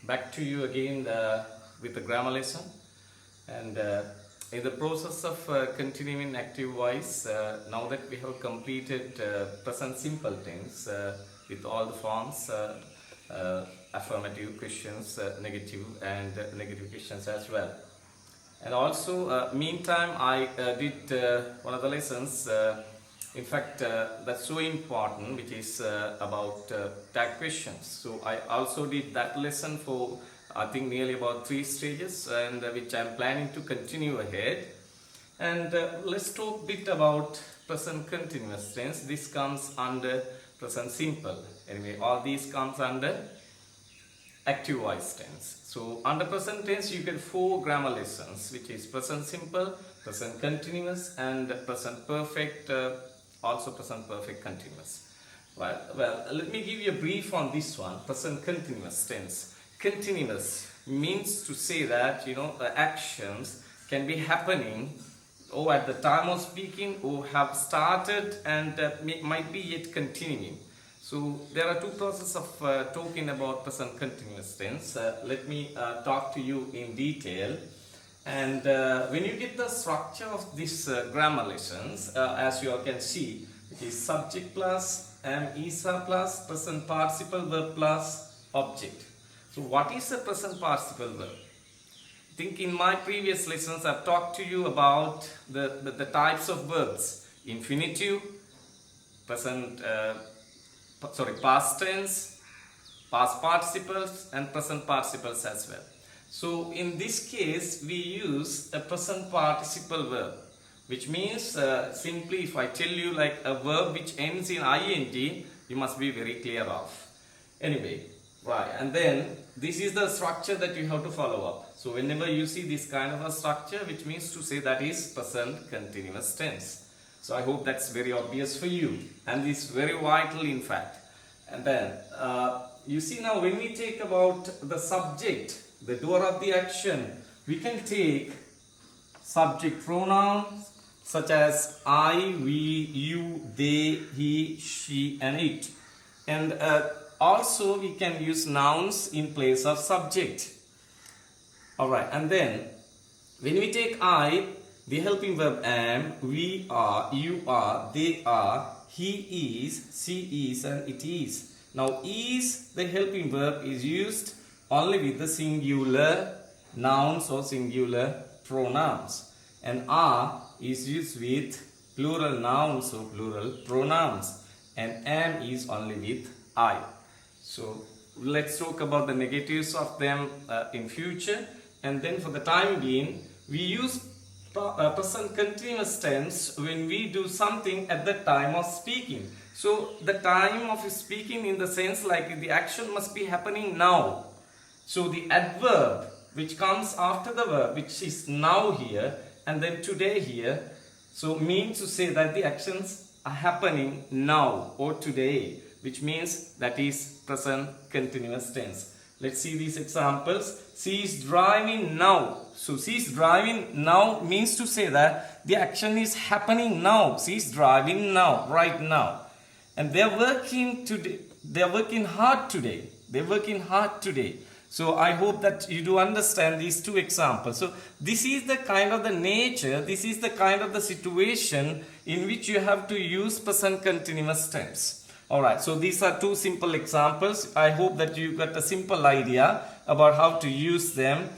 back to you again with the grammar lesson. And in the process of continuing active voice, now that we have completed present simple tense with all the forms, affirmative questions, negative and negative questions as well. And also, meantime, I did one of the lessons. In fact, that's so important, which is about tag questions. So I also did that lesson for I think nearly about 3 stages, and which I'm planning to continue ahead. And let's talk a bit about present continuous tense. This comes under present simple. Anyway, all these comes under active voice tense. So under present tense you get 4 grammar lessons, which is present simple, present continuous, and present perfect, also present perfect continuous. Well, let me give you a brief on this one. Present continuous tense. Continuous means to say that actions can be happening or at the time of speaking or have started and might be yet continuing. So there are 2 processes of talking about present continuous tense. Let me talk to you in detail. And when you get the structure of this grammar lessons, as you all can see, it is subject plus am isa plus present participle verb plus object. So what is a present participle verb? I think in my previous lessons I've talked to you about the types of verbs: infinitive, past tense, past participles, and present participles as well. So in this case we use a present participle verb, which means simply if I tell you like a verb which ends in ing, you must be very clear of. Anyway, right, and then this is the structure that you have to follow up. So whenever you see this kind of a structure, which means to say that is present continuous tense. So I hope that's very obvious for you, and it's very vital in fact. And then you see now when we take about the subject, the doer of the action, we can take subject pronouns such as I, we, you, they, he, she, and it. And also we can use nouns in place of subject. Alright, and then when we take I, the helping verb am, we are, you are, they are, he is, she is, and it is. Now is, the helping verb, is used only with the singular nouns or singular pronouns, and are is used with plural nouns or plural pronouns, and am is only with I. So let's talk about the negatives of them in future, and then for the time being we use present continuous tense when we do something at the time of speaking. So the time of speaking in the sense like the action must be happening now. So the adverb which comes after the verb, which is now here and then today here, so means to say that the actions are happening now or today, which means that is present continuous tense. Let's see these examples. She is driving now. So she is driving now means to say that the action is happening now. She is driving now, right now. And they are working today. They are working hard today. They are working hard today. So I hope that you do understand these 2 examples. So this is the kind of the nature, this is the kind of the situation in which you have to use present continuous tense. Alright, so these are 2 simple examples. I hope that you got a simple idea about how to use them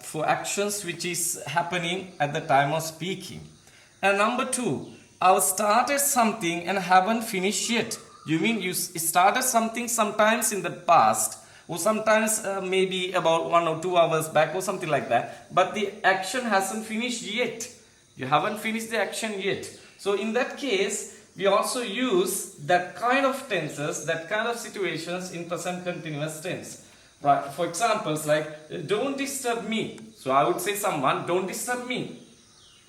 for actions which is happening at the time of speaking. And number 2, I've started something and haven't finished yet. You mean you started something sometimes in the past, or sometimes maybe about 1 or 2 hours back or something like that, but the action hasn't finished yet. You haven't finished the action yet. So in that case, we also use that kind of tenses, that kind of situations in present continuous tense. Right? For examples like, don't disturb me. So I would say someone, don't disturb me.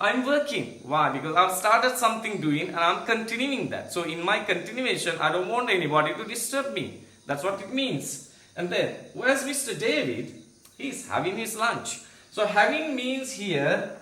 I'm working. Why? Because I've started something doing and I'm continuing that. So in my continuation, I don't want anybody to disturb me. That's what it means. And then, where's Mr. David? He's having his lunch. So having means here,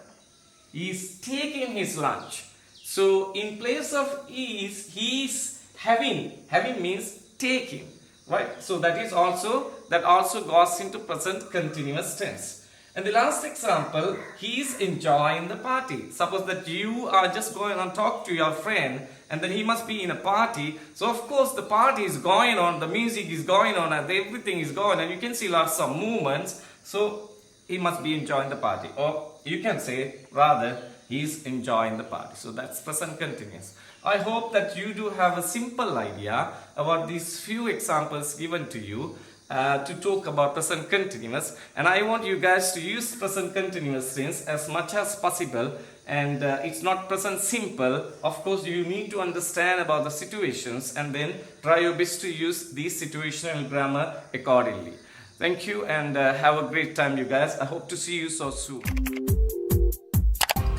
he's taking his lunch. So in place of is, he's having. Having means taking. right? So that also goes into present continuous tense. And the last example, he is enjoying the party. Suppose that you are just going on talk to your friend and then he must be in a party. So of course the party is going on, the music is going on and everything is going on. You can see lots of movements. So he must be enjoying the party. Or you can say rather he is enjoying the party. So that's present continuous. I hope that you do have a simple idea about these few examples given to you. To talk about present continuous, and I want you guys to use present continuous tense as much as possible. And it's not present simple. Of course, you need to understand about the situations and then try your best to use these situational grammar accordingly. Thank you and have a great time, you guys. I hope to see you so soon.